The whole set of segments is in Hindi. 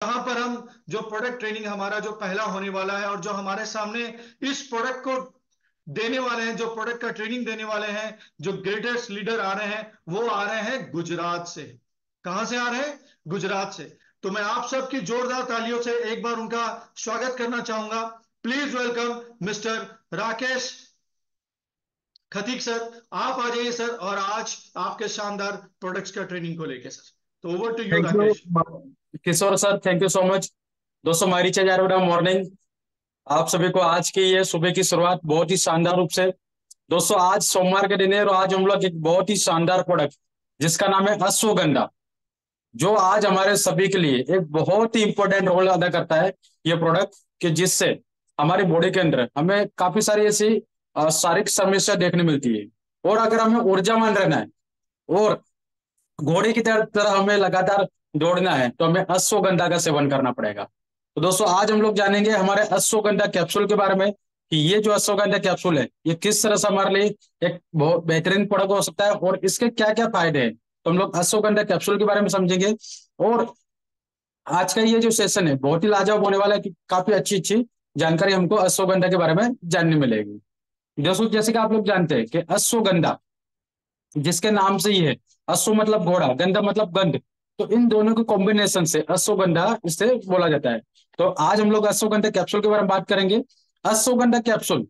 यहाँ पर हम जो प्रोडक्ट ट्रेनिंग हमारा जो पहला होने वाला है और जो हमारे सामने इस प्रोडक्ट को देने वाले हैं, जो प्रोडक्ट का ट्रेनिंग देने वाले हैं, जो ग्रेटेस्ट लीडर आ रहे हैं, वो आ रहे हैं गुजरात से। कहां से आ रहे हैं? गुजरात से। तो मैं आप सबकी जोरदार तालियों से एक बार उनका स्वागत करना चाहूंगा। Please welcome mister Rakesh Khatik sir. आप आ जाइए सर, और आज आपके शानदार प्रोडक्ट्स का ट्रेनिंग को लेके सर। तो over to you thank you Rakesh. Kishore sir, thank you so much. दोस्तों, मारी चार गुड मॉर्निंग। आप सभी को आज की ये सुबह की शुरुआत बहुत ही शानदार रूप से। दोस्तों, आज सोमवार के दिन है और आज हम लोग एक बहुत ही शानदार प्रोडक्ट जिसका नाम है अश्वगंधा, जो आज हमारे सभी के लिए एक बहुत ही इंपॉर्टेंट रोल अदा करता है। ये प्रोडक्ट कि जिससे हमारी बॉडी के अंदर हमें काफी सारी ऐसी शारीरिक समस्या देखने मिलती है, और अगर हमें ऊर्जावान रहना है और घोड़े की तरह हमें लगातार दौड़ना है तो हमें अश्वगंधा का सेवन करना पड़ेगा। तो दोस्तों, आज हम लोग जानेंगे हमारे अश्वगंधा कैप्सूल के बारे में कि ये जो अश्वगंधा कैप्सूल है ये किस तरह से हमारे लिए एक बहुत बेहतरीन प्रोडक्ट हो सकता है और इसके क्या क्या फायदे हैं। तो हम लोग अश्वगंधा कैप्सूल के बारे में समझेंगे। और आज का ये जो सेशन है बहुत ही लाजवाब होने वाला है कि काफी अच्छी अच्छी जानकारी हमको अश्वगंधा के बारे में जानने मिलेगी। दोस्तों, जैसे कि आप लोग जानते हैं कि अश्वगंधा जिसके नाम से ही है, अश्व मतलब घोड़ा, गंधा मतलब गंध, तो इन दोनों के कॉम्बिनेशन से अश्वगंधा इसे बोला जाता है। तो आज हम लोग अश्वगंधा कैप्सूल के बारे में बात करेंगे। अश्वगंधा कैप्सूल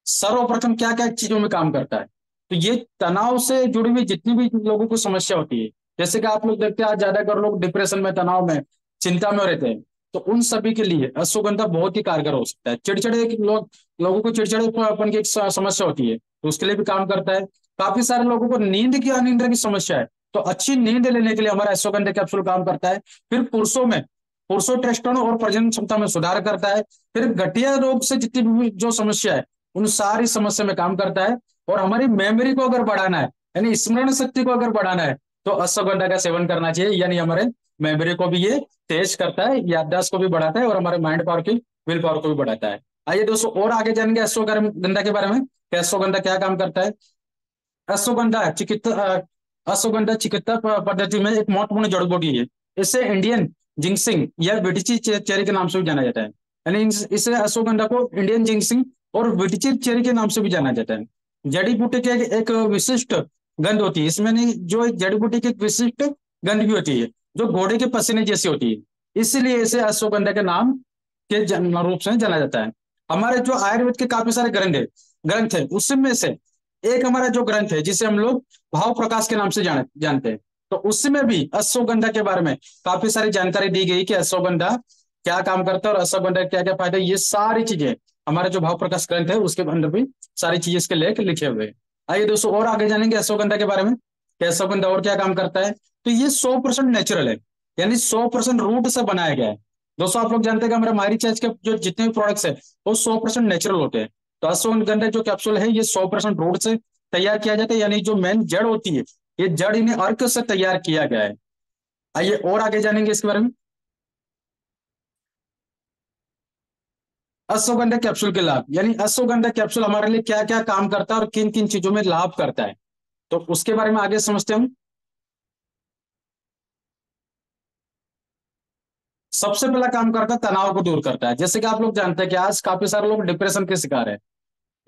सर्वप्रथम क्या क्या चीजों में काम करता है। तो ये तनाव से जुड़ी हुई जितनी भी लोगों को समस्या होती है, जैसे कि आप लोग देखते हैं आज ज्यादातर लोग डिप्रेशन में, तनाव में, चिंता में रहते हैं, तो उन सभी के लिए अश्वगंधा बहुत ही कारगर हो सकता है। चिड़चिड़े लोगों को चिड़चिड़ेपन की एक समस्या होती है, तो उसके लिए भी काम करता है। काफी सारे लोगों को नींद की अनिद्रा की समस्या है, तो अच्छी नींद लेने के लिए हमारा अश्वगंधा कैप्सूल काम करता है। फिर पुरुषों टेस्टोन और प्रजनन क्षमता में सुधार करता है। फिर गठिया रोग से जितनी भी जो समस्या है उन सारी समस्या में काम करता है। और हमारी मेमोरी को अगर बढ़ाना है, यानी स्मरण शक्ति को अगर बढ़ाना है, तो अश्वगंधा का सेवन करना चाहिए। यानी हमारे मेमोरी को भी ये तेज करता है, याददाश्त को भी बढ़ाता है और हमारे माइंड पावर की, विल पावर को भी बढ़ाता है। आइए दोस्तों, और आगे जानेंगे अश्वगंधा के बारे में कि अश्वगंधा क्या काम करता है। अश्वगंधा चिकित्सा अश्वगंधा चिकित्सा पद्धति में एक महत्वपूर्ण जड़ बूटी है। इसे इंडियन जिंक्सिंग या विटिची चेरी के नाम से भी जाना जाता है। यानी इसे अश्वगंधा को इंडियन जिंक्सिंग और विटिची चेरी के नाम से भी जाना जाता है। जड़ी बूटी के एक विशिष्ट गंध होती है इसमें, नहीं जो एक जड़ी बूटी की एक विशिष्ट गंध भी होती है जो घोड़े के पसीने जैसी होती है, इसलिए इसे अश्वगंधा के नाम के रूप से जाना जाता है। हमारे जो आयुर्वेद के काफी सारे ग्रंथ है उसमें से एक हमारा जो ग्रंथ है जिसे हम लोग भाव प्रकाश के नाम से जानते हैं, तो उसमें भी अश्वगंधा के बारे में काफी सारी जानकारी दी गई कि अश्वगंधा क्या काम करता है और अश्वगंधा क्या क्या फायदे, ये सारी चीजें हमारे जो भाव प्रकाश ग्रंथ है उसके अंदर भी सारी चीजें इसके लेख लिखे हुए हैं। आइए दोस्तों, और आगे जानेंगे अश्वगंधा के बारे में कि अश्वगंधा और क्या काम करता है। तो ये 100% नेचुरल है, यानी 100% रूट से बनाया गया है। दोस्तों, आप लोग जानते हैं कि हमारे मारी चर्च के जो जितने भी प्रोडक्ट्स है वो 100% नेचुरल होते हैं। तो अश्वगंधा जो कैप्सूल है ये 100% रूट से तैयार किया जाता है, यानी जो मेन जड़ होती है ये जड़ इन्हें अर्क से तैयार किया गया है। आइए और आगे जानेंगे इसके बारे में। अश्वगंधा कैप्सूल के लाभ, यानी अश्वगंधा कैप्सूल हमारे लिए क्या क्या काम करता है और किन किन चीजों में लाभ करता है, तो उसके बारे में आगे समझते हैं हम। सबसे पहला काम करता है तनाव को दूर करता है। जैसे कि आप लोग जानते हैं कि आज काफी सारे लोग डिप्रेशन के शिकार है।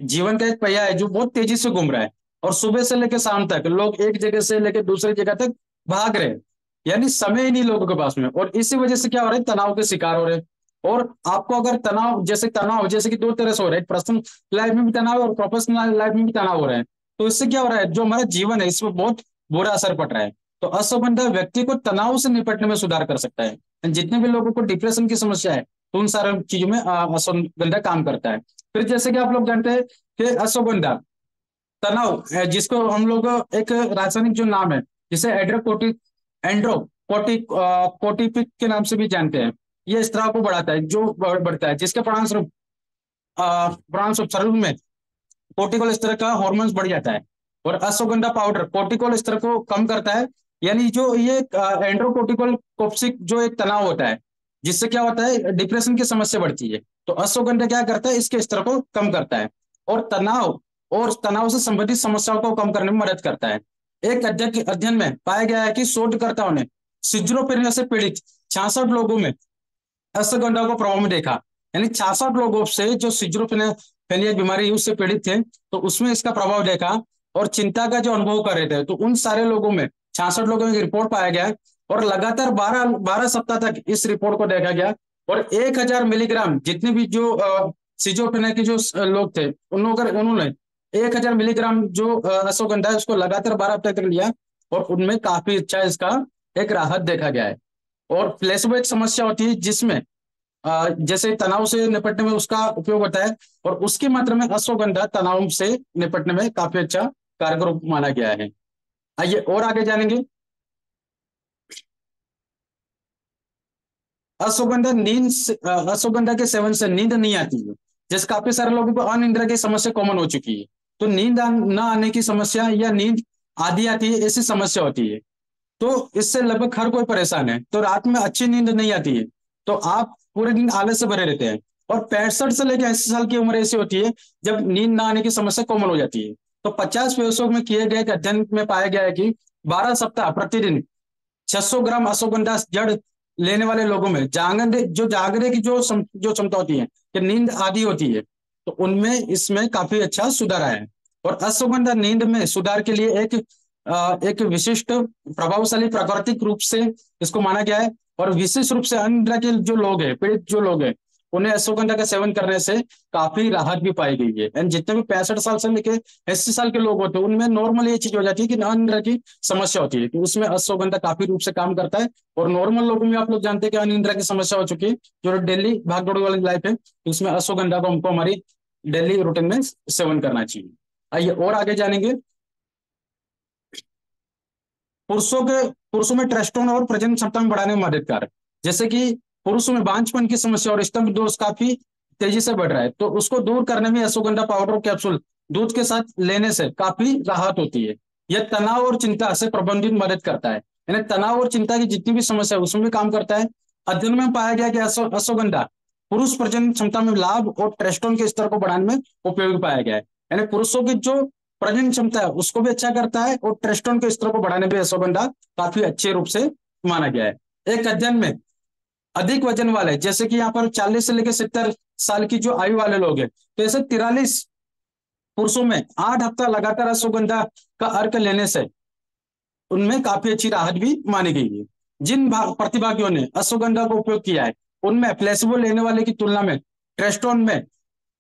जीवन का एक पहिया है जो बहुत तेजी से घूम रहा है, और सुबह से लेकर शाम तक लोग एक जगह से लेकर दूसरी जगह तक भाग रहे हैं, यानी समय ही नहीं लोगों के पास में, और इसी वजह से क्या हो रहा है, तनाव के शिकार हो रहे हैं। और आपको अगर तनाव जैसे कि दो तरह से हो रहा है, पर्सनल लाइफ में भी तनाव और प्रोफेशनल लाइफ में भी तनाव हो रहा है, तो इससे क्या हो रहा है, जो हमारा जीवन है इसमें बहुत बुरा असर पड़ रहा है। तो अश्वगंधा व्यक्ति को तनाव से निपटने में सुधार कर सकता है। जितने भी लोगों को डिप्रेशन की समस्या है तो उन सारे चीजों में अश्वगंधा काम करता है। फिर जैसे कि आप लोग जानते हैं कि अश्वगंधा तनाव जिसको हम लोग एक रासायनिक जो नाम है जिसे एंड्रोकोटिक के नाम से भी जानते हैं, ये स्त्राव को बढ़ाता है, जो बढ़ता है, जिसके परिणामस्वरूप शरीर में कोर्टिकल स्तर का हॉर्मोन्स बढ़ जाता है। और अश्वगंधा पाउडर कोर्टिकल स्तर को कम करता है, यानी जो ये एंड्रोकोर्टिकल कोप्सिक जो एक तनाव होता है जिससे क्या होता है, डिप्रेशन की समस्या बढ़ती है, तो अश्वगंधा क्या करता है, इसके स्तर को कम करता है और तनाव से संबंधित समस्याओं को कम करने में मदद करता है। एक अध्ययन में पाया गया है कि शोधकर्ताओं ने सिजोफ्रेनिया से पीड़ित 66 लोगों में अश्वगंधा को प्रभाव में देखा। यानी 66 लोगों से जो सिजोफ्रेनिया बीमारी उससे पीड़ित थे, तो उसमें इसका प्रभाव देखा और चिंता का जो अनुभव कर रहे थे, तो उन सारे लोगों में 66 लोगों में रिपोर्ट पाया गया और लगातार 12 सप्ताह तक इस रिपोर्ट को देखा गया और 1000 मिलीग्राम जितने भी जो सिजोफ्रेनिया के जो लोग थे उन्होंने 1000 मिलीग्राम जो अश्वगंधा है उसको लगातार 12 हफ्ते तक लिया और उनमें काफी अच्छा इसका एक राहत देखा गया है। और प्लेसबो एक समस्या होती है जिसमें जैसे तनाव से निपटने में उसका उपयोग होता है और उसकी मात्रा में अश्वगंधा तनाव से निपटने में काफी अच्छा कारगर रूप माना गया है। आइए और आगे जानेंगे। अश्वगंधा के सेवन से नींद नहीं आती है। जैसे काफी सारे लोगों को अनिद्रा की समस्या कॉमन हो चुकी है, तो नींद न आने की समस्या या नींद आधी आती है ऐसी समस्या होती है, तो इससे लगभग हर कोई परेशान है। तो रात में अच्छी नींद नहीं आती है तो आप पूरे दिन आलस से भरे रहते हैं। और 65 से लेकर 80 साल की उम्र ऐसी होती है जब नींद ना आने की समस्या कॉमन हो जाती है। तो 50 प्रयोगों में किए गए एक अध्ययन में पाया गया है कि 12 सप्ताह प्रतिदिन 600 ग्राम अश्वगंधा जड़ लेने वाले लोगों में जागने की जो क्षमता होती है कि नींद आधी होती है, तो उनमें इसमें काफी अच्छा सुधार आया है। और अश्वगंधा नींद में सुधार के लिए एक विशिष्ट प्रभावशाली प्राकृतिक रूप से इसको माना गया है। और विशेष रूप से अनिद्रा के जो लोग हैं, पीड़ित जो लोग हैं, उन्हें अश्वगंधा का सेवन करने से काफी राहत भी पाई गई है। एंड जितने भी 65 साल से लेकर 80 साल के लोग होते हैं उनमें नॉर्मल ये चीज हो जाती है कि अनिद्रा की समस्या होती है, तो उसमें अश्वगंधा काफी रूप से काम करता है। और नॉर्मल लोगों में आप लोग जानते हैं कि अनिद्रा की समस्या हो चुकी है, जो डेली भागदौड़ वाली लाइफ है, तो उसमें अश्वगंधा को हमको हमारी डेली रूटीन में सेवन करना चाहिए। आइए और आगे जानेंगे। पुरुषों में टेस्टोस्टेरोन और प्रजनन क्षमता में बढ़ाने में मददगार है। जैसे कि पुरुषों में बांझपन की समस्या और स्तंभ दोष काफी तेजी से बढ़ रहा है, तो उसको दूर करने में अश्वगंधा पाउडर कैप्सूल दूध के साथ लेने से काफी राहत होती है। यह तनाव और चिंता से प्रबंधित मदद करता है, यानी तनाव और चिंता की जितनी भी समस्या है उसमें भी काम करता है। अध्ययन में पाया गया कि अश्वगंधा पुरुष प्रजनन क्षमता में लाभ और टेस्टोस्टेरोन के स्तर को बढ़ाने में उपयोगी पाया गया है। यानी पुरुषों की जो प्रजनन क्षमता है उसको भी अच्छा करता है और टेस्टोस्टेरोन के स्तर को बढ़ाने में अश्वगंधा काफी अच्छे रूप से माना गया है। एक अध्ययन में अधिक वजन वाले, जैसे कि यहाँ पर 40 से लेकर 70 साल की जो आयु वाले लोग हैं, तो ऐसे 43 पुरुषों में 8 हफ्ता लगातार अश्वगंधा का अर्क लेने से उनमें काफी अच्छी राहत भी मानी गई है। जिन प्रतिभागियों ने अश्वगंधा का उपयोग किया है उनमें प्लेसिबो लेने वाले की तुलना में टेस्टोस्टेरोन में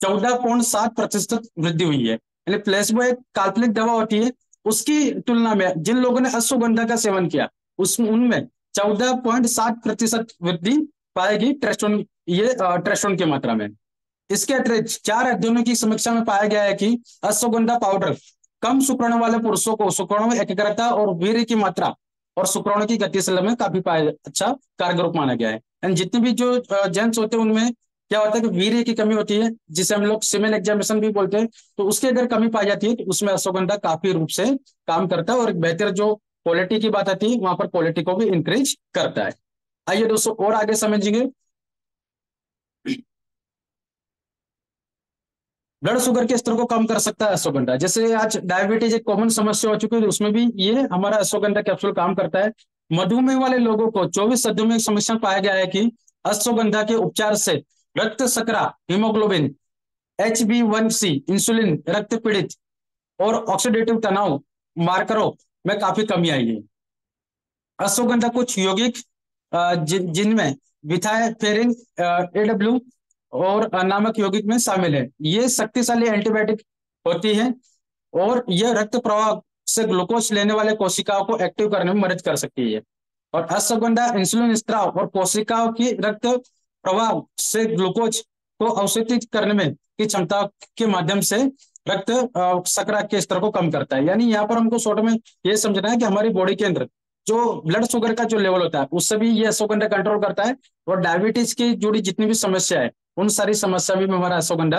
14.7% वृद्धि हुई है। यानी प्लेसिबो एक काल्पनिक दवा होती है, उसकी तुलना में जिन लोगों ने अश्वगंधा का सेवन किया उसमें उनमें 14.7% वृद्धि पाएगी टेस्टोस्टेरोन की मात्रा में। इसके अतिरिक्त 4 अध्ययनों की समीक्षा में पाया गया है कि अश्वगंधा पाउडर कम शुक्राणु वाले पुरुषों को शुक्राणु एकाग्रता और वीर्य की मात्रा और शुक्राणु की गतिशीलता में काफी अच्छा कारगर रूप माना गया है। एंड जितने भी जो जेंट्स होते हैं उनमें क्या होता है कि वीर्य की कमी होती है, जिसे हम लोग सीमेन एग्जामिनेशन भी बोलते हैं, तो उसकी अगर कमी पाई जाती है तो उसमें अश्वगंधा काफी रूप से काम करता है और एक बेहतर जो क्वालिटी की बात आती है वहां पर क्वालिटी को भी इंक्रीज करता है। आइए दोस्तों और आगे समझेंगे। ब्लड शुगर के स्तर को कम कर सकता है अश्वगंधा। जैसे आज डायबिटीज एक कॉमन समस्या हो चुकी है, तो उसमें भी ये हमारा अश्वगंधा कैप्सूल काम करता है। मधुमेह वाले लोगों को 24 सदियों में एक समस्या पाया गया है कि अश्वगंधा के उपचार से रक्त शर्करा, हीमोग्लोबिन, HbA1c, इंसुलिन, रक्त पीड़ित और ऑक्सीडेटिव तनाव मार्करों में काफी कमी आई है। अश्वगंधा कुछ यौगिक जिनमें विथाइफेरिन AW और नामक यौगिक में शामिल है। ये शक्तिशाली एंटीबायोटिक होती है और यह रक्त प्रवाह से ग्लूकोज लेने वाले कोशिकाओं को एक्टिव करने में मदद कर सकती है। और अश्वगंधा इंसुलिन स्त्राव और कोशिकाओं की रक्त प्रवाह से ग्लूकोज को अवशोषित करने में की क्षमता के माध्यम से रक्त शर्करा के स्तर को कम करता है। यानी यहाँ पर हमको शॉर्ट में ये समझना है कि हमारी बॉडी के अंदर जो ब्लड शुगर का जो लेवल होता है उससे भी ये अश्वगंधा कंट्रोल करता है और डायबिटीज की जुड़ी जितनी भी समस्या है उन सारी समस्या में हमारा अश्वगंधा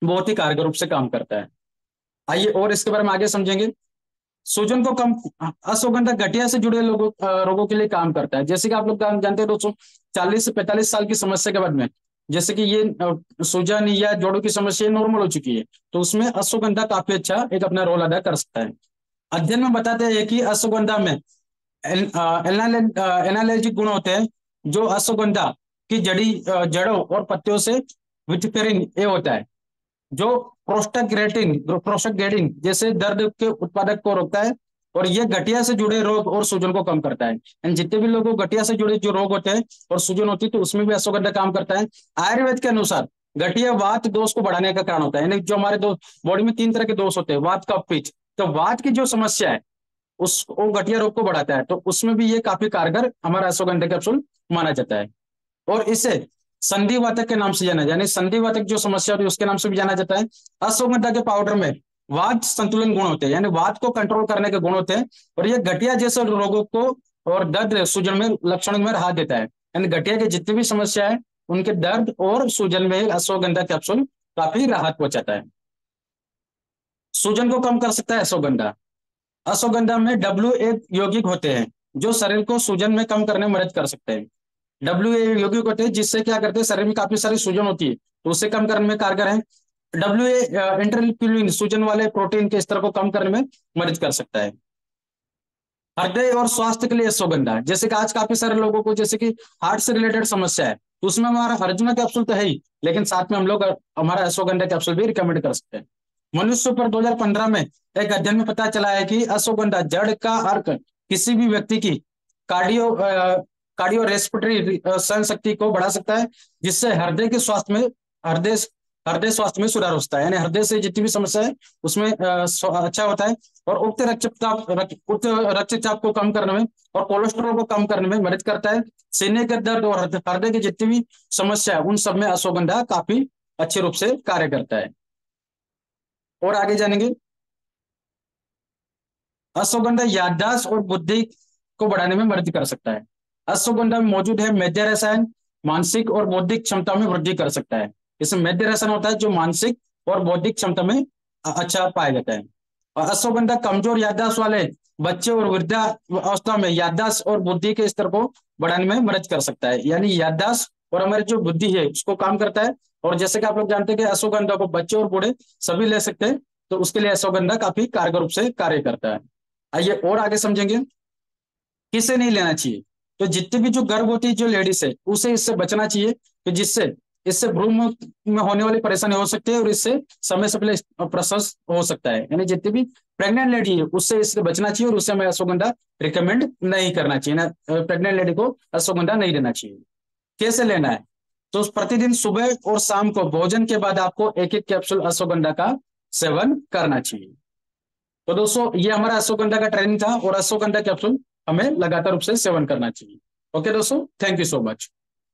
बहुत ही कारगर रूप से काम करता है। आइए और इसके बारे में आगे समझेंगे। सूजन को कम अश्वगंधा गठिया से जुड़े रोगों के लिए काम करता है। जैसे कि आप लोग जानते हैं दोस्तों, 40 से 45 साल की समस्या के बाद में जैसे कि ये सूजन या जोड़ों की समस्या नॉर्मल हो चुकी है, तो उसमें अश्वगंधा काफी अच्छा एक अपना रोल अदा कर सकता है। अध्ययन में बताते हैं कि अश्वगंधा में एनालर्जिक गुण होते हैं जो अश्वगंधा की जड़ों और पत्तियों से विटपेरिन ए होता है, जो प्रोस्टाग्लैंडिन जैसे दर्द के उत्पादक को रोकता है, और ये गठिया से जुड़े रोग और सूजन को कम करता है। यानी जितने भी लोगों को गठिया से जुड़े जो रोग होते हैं और सूजन होती है, तो उसमें भी अश्वगंधा काम करता है। आयुर्वेद के अनुसार गठिया वात दोष को बढ़ाने का कारण होता है। यानी जो हमारे बॉडी में 3 तरह के दोष होते हैं, वात, कफ, पित्त। तो वात की जो समस्या है उसको गठिया रोग को बढ़ाता है, तो उसमें भी ये काफी कारगर हमारा अश्वगंधा कैप्सूल माना जाता है। और इसे संधिवातक के नाम से जाना जाए, यानी संधिवातक जो समस्या होती है उसके नाम से भी जाना जाता है। अश्वगंधा के पाउडर में वात संतुलन गुण होते हैं, यानी वात को कंट्रोल करने के गुण होते हैं, और ये गठिया जैसे रोगों को और दर्द सूजन में लक्षण में राहत देता है। यानी गठिया की जितनी भी समस्या है उनके दर्द और सूजन में अश्वगंधा कैप्सूल काफी राहत पहुंचाता है। सूजन को कम कर सकता है अश्वगंधा। अश्वगंधा में डब्ल्यू यौगिक होते हैं जो शरीर को सूजन में कम करने में मदद कर सकते हैं। डब्ल्यू यौगिक होते हैं जिससे क्या करते हैं, शरीर में काफी सारी सूजन होती है तो उसे कम करने में कारगर है। डब्ल्यू इंटरल्यूकिन सूजन वाले प्रोटीन के स्तर को कम करने में मदद कर सकता है। हृदय और स्वास्थ्य के लिए अश्वगंधा, जैसे कि आज काफी सारे लोगों को जैसे कि हार्ट से रिलेटेड समस्या है, तो उसमें हमारा अर्जुना कैप्सूल तो है ही, लेकिन साथ में हम लोग हमारा अश्वगंधा कैप्सूल भी रिकमेंड कर सकते हैं। मनुष्य पर 2015 में एक अध्ययन में पता चला है कि अश्वगंधा जड़ का अर्क किसी भी व्यक्ति की कार्डियो रेस्पिरेटरी सहन शक्ति को बढ़ा सकता है, जिससे हृदय हृदय स्वास्थ्य में सुधार होता है। यानी हृदय से जितनी भी समस्या है उसमें अच्छा होता है, और उच्च रक्तचाप को कम करने में और कोलेस्ट्रॉल को कम करने में मदद करता है। सीने के दर्द और हृदय की जितनी भी समस्या है उन सब में अश्वगंधा काफी अच्छे रूप से कार्य करता है। और आगे जानेंगे, अश्वगंधा याददाश्त और बुद्धि को बढ़ाने में मदद कर सकता है। अश्वगंधा में मौजूद है मेद्य रसायन, मानसिक और बौद्धिक क्षमता में वृद्धि कर सकता है। इसमें मेद्य रसायन होता है जो मानसिक और बौद्धिक क्षमता में अच्छा पाया जाता है। और अश्वगंधा कमजोर याददाश्त वाले बच्चे और वृद्धावस्था में याददाश्त और बुद्धि के स्तर को बढ़ाने में मदद कर सकता है। यानी याददाश्त और हमारी जो बुद्धि है उसको काम करता है। और जैसे कि आप लोग जानते हैं कि अश्वगंधा को बच्चे और बूढ़े सभी ले सकते हैं, तो उसके लिए अश्वगंधा काफी कारगर रूप से कार्य करता है। आइए और आगे समझेंगे किसे नहीं लेना चाहिए। तो जितनी भी जो गर्भवती जो लेडीज है उसे इससे बचना चाहिए, तो जिससे इससे भ्रूण में होने वाली परेशानी हो सकती है और इससे समय से पहले प्रसव हो सकता है। यानी जितनी भी प्रेग्नेंट लेडी है उससे इससे बचना चाहिए, और उससे हमें अश्वगंधा रिकमेंड नहीं करना चाहिए ना। प्रेग्नेंट लेडी को अश्वगंधा नहीं लेना चाहिए। कैसे लेना है, तो प्रतिदिन सुबह और शाम को भोजन के बाद आपको 1-1 कैप्सूल अश्वगंधा का सेवन करना चाहिए। तो दोस्तों ये हमारा अश्वगंधा का ट्रेनिंग था, और अश्वगंधा कैप्सूल हमें लगातार रूप से सेवन करना चाहिए। ओके दोस्तों, थैंक यू सो मच।